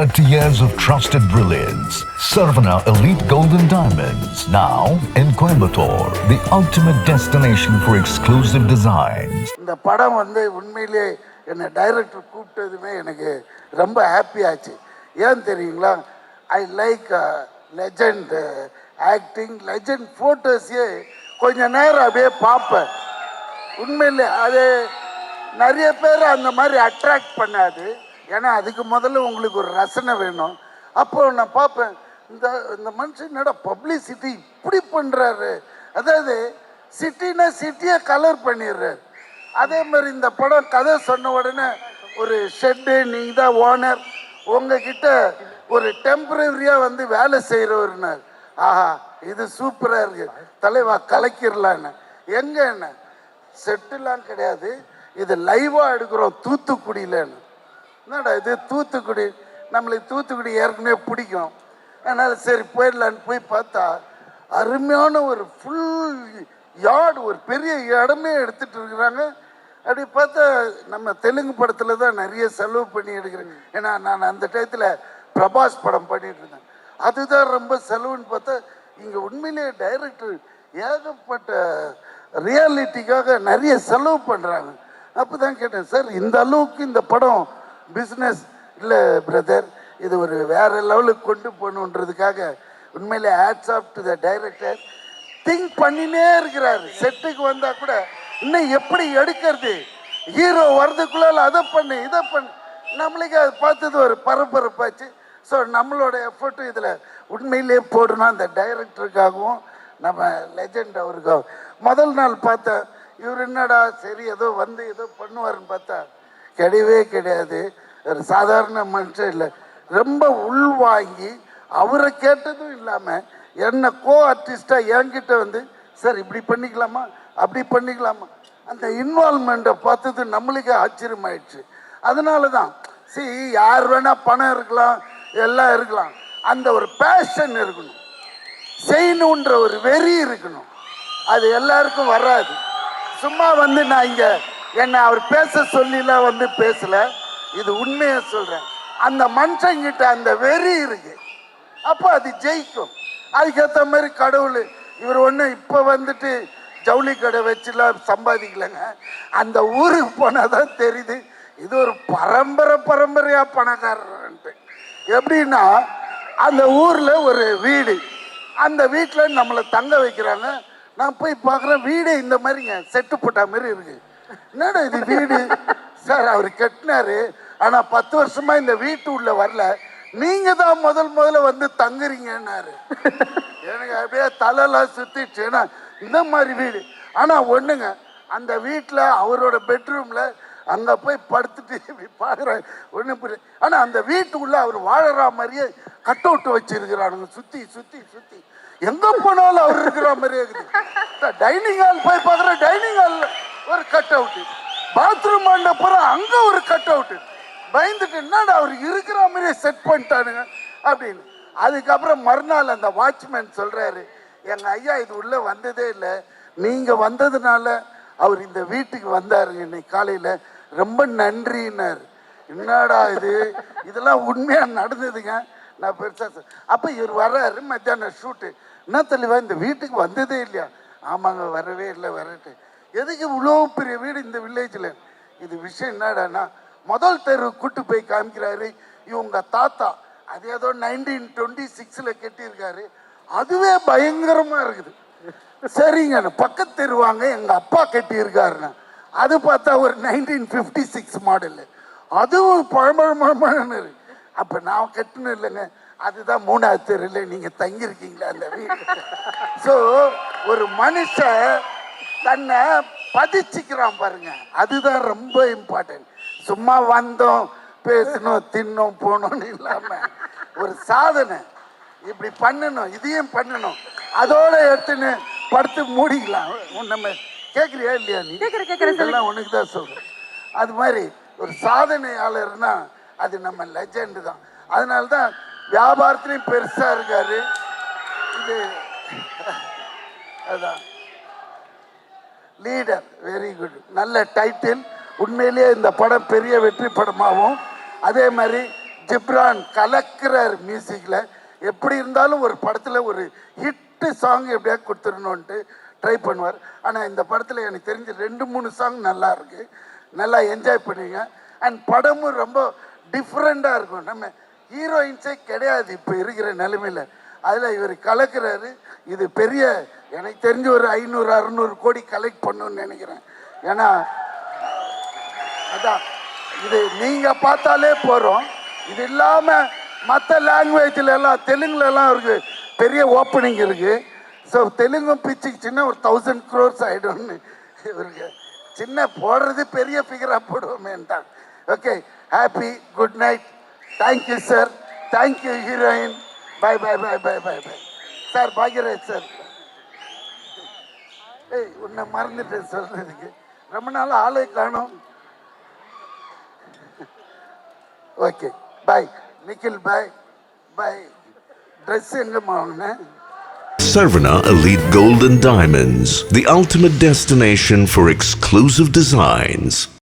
30 years of trusted brilliance. Sarvana Elite Golden Diamonds, now in Coimbatore, the ultimate destination for exclusive designs. இந்த படம் உண்மையிலே என்ன director கூப்பிட்டதுமே எனக்கு ரொம்ப ஹாப்பி ஆச்சு. ஏன் தெரியுங்களா? I like legend acting, legend ஃபோட்டோஸே கொஞ்ச நேரம் அப்படியே பார்ப்பேன். உண்மையிலே அது நிறைய பேர் அந்த மாதிரி அட்ராக்ட் பண்ணாது. ஏன்னா அதுக்கு முதல்ல உங்களுக்கு ஒரு ரசனை வேணும். அப்போ நான் பார்ப்பேன், இந்த மனுஷன் என்னடா பப்ளிசிட்டி இப்படி பண்ணுறாரு. அதாவது சிட்டினா சிட்டியை கலர் பண்ணிடுறாரு. அதே மாதிரி இந்த படம் கதை சொன்ன உடனே ஒரு ஷெட்டு, நீங்கள் தான் ஓனர், உங்ககிட்ட ஒரு டெம்பரரியாக வேலை செய்கிறவர்னார். ஆஹா, இது சூப்பராக இருக்குது தலைவா, கலக்கிடலான்னு. எங்கே என்ன செட்டுலாம் கிடையாது, இது லைவாக எடுக்கிறோம் தூத்துக்குடியிலன்னு. என்னடா இது தூத்துக்குடி, நம்மளுக்கு தூத்துக்குடி ஏற்கனவே பிடிக்கும், அதனால் சரி போயிடலான்னு போய் பார்த்தா அருமையான ஒரு ஃபுல் யார்டு, ஒரு பெரிய இடமே எடுத்துகிட்டு இருக்கிறாங்க. அப்படி பார்த்தா நம்ம தெலுங்கு படத்தில் தான் நிறைய செலவு பண்ணி எடுக்கிறேன். ஏன்னா நான் அந்த டயத்தில் பிரபாஸ் படம் பண்ணிட்டு இருந்தேன், அதுதான் ரொம்ப செலவுன்னு பார்த்தா இங்கே உண்மையிலேயே டைரக்டர் ஏகப்பட்ட ரியாலிட்டிக்காக நிறைய செலவு பண்ணுறாங்க. அப்போ தான் கேட்டேன், சார் இந்த அளவுக்கு இந்த படம் பிஸ்னஸ் இல்லை பிரதர், இது ஒரு வேறு லெவலுக்கு கொண்டு போகணுன்றதுக்காக உண்மையிலே hats off to the director. Think பண்ணினே இருக்கிறாரு. செட்டுக்கு வந்தால் கூட இன்னும் எப்படி எடுக்கிறது, ஹீரோ வர்றதுக்குள்ள அதை பண்ணு இதை பண்ணு, நம்மளுக்கு அது பார்த்தது ஒரு பரபரப்பாச்சு. ஸோ நம்மளோட எஃபர்ட்டும் இதில் உண்மையிலே போடணும். அந்த டைரக்டருக்காகவும் நம்ம லெஜண்ட் அவருக்காகவும். முதல் நாள் பார்த்தேன், இவர் என்னடா சரி ஏதோ ஏதோ பண்ணுவாருன்னு பார்த்தா கிடையவே கிடையாது. ஒரு சாதாரண மனுஷன் இல்லை, ரொம்ப உள்வாங்கி அவரை கேட்டதும் இல்லாமல் என்ன கோ ஆர்டிஸ்டாக என்கிட்ட சார் இப்படி பண்ணிக்கலாமா அப்படி பண்ணிக்கலாமா, அந்த இன்வால்மெண்ட்டை பார்த்தது நம்மளுக்கே ஆச்சரியமாயிடுச்சு. அதனால தான் யார் வேணால் பணம் இருக்கலாம், எல்லாம் இருக்கலாம், அந்த ஒரு பேஷன் இருக்கணும், செய்யணுன்ற ஒரு வெறி இருக்கணும். அது எல்லாருக்கும் வராது. சும்மா நான் இங்கே என்னை அவர் பேச சொல்லிலாம் பேசல, இது உண்மையை சொல்கிறேன். அந்த மனுஷங்கிட்ட அந்த வெறி இருக்கு, அப்போ அது ஜெயிக்கும். அதுக்கேற்ற மாதிரி கடவுள் இவர் இப்போ ஜவுளி கடை வச்சுலாம் சம்பாதிக்கலைங்க. அந்த ஊருக்கு போனால் தான் தெரியுது இது ஒரு பரம்பரையாக பணக்காரன்ட்டு. எப்படின்னா அந்த ஊரில் ஒரு வீடு, அந்த வீட்டில் நம்மளை தங்க வைக்கிறாங்க. நான் போய் பார்க்குறேன், வீடு இந்த மாதிரிங்க செட்டு போட்ட மாதிரி இருக்கு. என்னடா இது வீடு சார், அவர் கட்டினாரு, ஆனால் 10 வருஷமா இந்த வீட்டு உள்ள வரல, நீங்க தான் முதல்ல தங்குறீங்கன்னாரு. எனக்கு அப்படியே தலையெல்லாம் சுத்திச்சு. ஏன்னா இந்த மாதிரி வீடு, ஆனால் ஒண்ணுங்க, அந்த வீட்டில் அவரோட பெட்ரூம்ல அங்கே போய் படுத்துட்டு இப்படி பார்க்குறேன், ஒன்றும் புரியல. ஆனால் அந்த வீட்டுக்குள்ள அவர் வாழற மாதிரியே கட் அவுட் வச்சிருக்கிறானுங்க, சுற்றி சுற்றி சுற்றி எங்கே போனாலும் அவர் இருக்கிற மாதிரியே இருக்குது. டைனிங் ஹால் போய் பார்க்குறேன், டைனிங் ஹாலில் ஒரு கட் அவுட்டு, பாத்ரூம் ஆண்ட போகிறோம் அங்கே ஒரு கட் அவுட்டு. பயந்துட்டு என்னடா அவர் இருக்கிற மாதிரியே செட் பண்ணிட்டானுங்க அப்படின்னு. அதுக்கப்புறம் மறுநாள் அந்த வாட்ச்மேன் சொல்கிறாரு, எங்கள் ஐயா இது உள்ளே வந்ததே இல்லை, நீங்கள் வந்ததுனால அவர் இந்த வீட்டுக்கு வந்தாருங்க இன்னைக்கு காலையில், ரொம்ப நன்றின்னார். என்னடா இதெல்லாம் உண்மையாக நடந்ததுங்க. நான் பெருசாக அப்போ இவர் வர்றாரு, மத்தியானம் ஷூட்டு, என்ன தெளிவா இந்த வீட்டுக்கு வந்ததே இல்லையா? ஆமாங்க வரவே இல்லை, வரட்டு. எதுக்கு இவ்வளோ பெரிய வீடு இந்த வில்லேஜில்? இது விஷயம் என்னடானா, முதல் தெரு கூட்டு போய் காமிக்கிறாரு, இவங்க தாத்தா அது ஏதோ 1926 கட்டியிருக்காரு, அதுவே பயங்கரமாக இருக்குது. சரிங்க, பக்கத்து தெருவாங்க எங்கள் அப்பா கட்டியிருக்காருங்க, அது பார்த்தா ஒரு 1956 மாடலு, அதுவும் பழமழமழமழன்னு. அப்போ நான் கட்டணும் இல்லைங்க, அதுதான் 3வது தெருல நீங்கள் தங்கியிருக்கீங்களா அந்த வீடு. ஸோ ஒரு மனுஷன் தன்னை பதிச்சுக்கிறான் பாருங்க, அதுதான் ரொம்ப இம்பார்ட்டன்ட். சும்மா வந்தோம் பேசணும் தின்னோம் போனோம்னு இல்லாமல் ஒரு சாதனை இப்படி பண்ணணும், இதையும் பண்ணணும், அதோட எடுத்துன்னு படுத்து மூடிக்கலாம். நம்ம கேட்குறியா இல்லையா? நீ எல்லாம் உனக்கு தான் சொல்கிறேன். அது மாதிரி ஒரு சாதனையாளர்னா அது நம்ம லெஜெண்டு தான். அதனால தான் வியாபாரத்துலேயும் பெருசாக இருக்காரு. இது அதுதான் லீடர், வெரி குட், நல்ல டைட்டில். உண்மையிலேயே இந்த படம் பெரிய வெற்றி படமாகவும், அதே மாதிரி ஜிப்ரான் கலக்கிறார் மியூசிக்கில். எப்படி இருந்தாலும் ஒரு படத்தில் ஒரு ஹிட்டு சாங் எப்படியா கொடுத்துடணுன்ட்டு ட்ரை பண்ணுவார். ஆனால் இந்த படத்தில் எனக்கு தெரிஞ்ச 2-3 சாங் நல்லா இருக்கு, நல்லா என்ஜாய் பண்ணுவீங்க. அண்ட் படமும் ரொம்ப டிஃப்ரெண்ட்டாக இருக்கும். நம்ம ஹீரோயின்ஸே கிடையாது இப்போ இருக்கிற நிலைமையில், அதில் இவர் கலக்கிறாரு. இது பெரிய, எனக்கு தெரிஞ்ச ஒரு 500-600 கோடி கலெக்ட் பண்ணணும்னு நினைக்கிறேன். ஏன்னா அதான் இது நீங்கள் பார்த்தாலே போகிறோம். இது இல்லாமல் மற்ற லாங்குவேஜில் எல்லாம், தெலுங்குலலாம் அவருக்கு பெரிய ஓப்பனிங் இருக்குது. ஸோ தெலுங்கும் பிச்சுக்குச்சின்னா ஒரு 1000 crores ஆகிடும்னு இவருக்கு சின்ன போடுறது பெரிய ஃபிகராக போடுவோமேன்ட்டான். Okay, happy, good night, thank you sir, thank you heroine, bye bye bye bye bye bye sir. Bhagyaraj sir, ஏய் உன்னை மறந்துட்டேன் சொல்கிறதுக்கு, ரொம்ப நாள் ஆளை காணோம். Okay bye Nikhil, bye bye. Dress எங்கம்மா வாங்கினேன்? Sarvana Elite Gold and Diamonds, the ultimate destination for exclusive designs.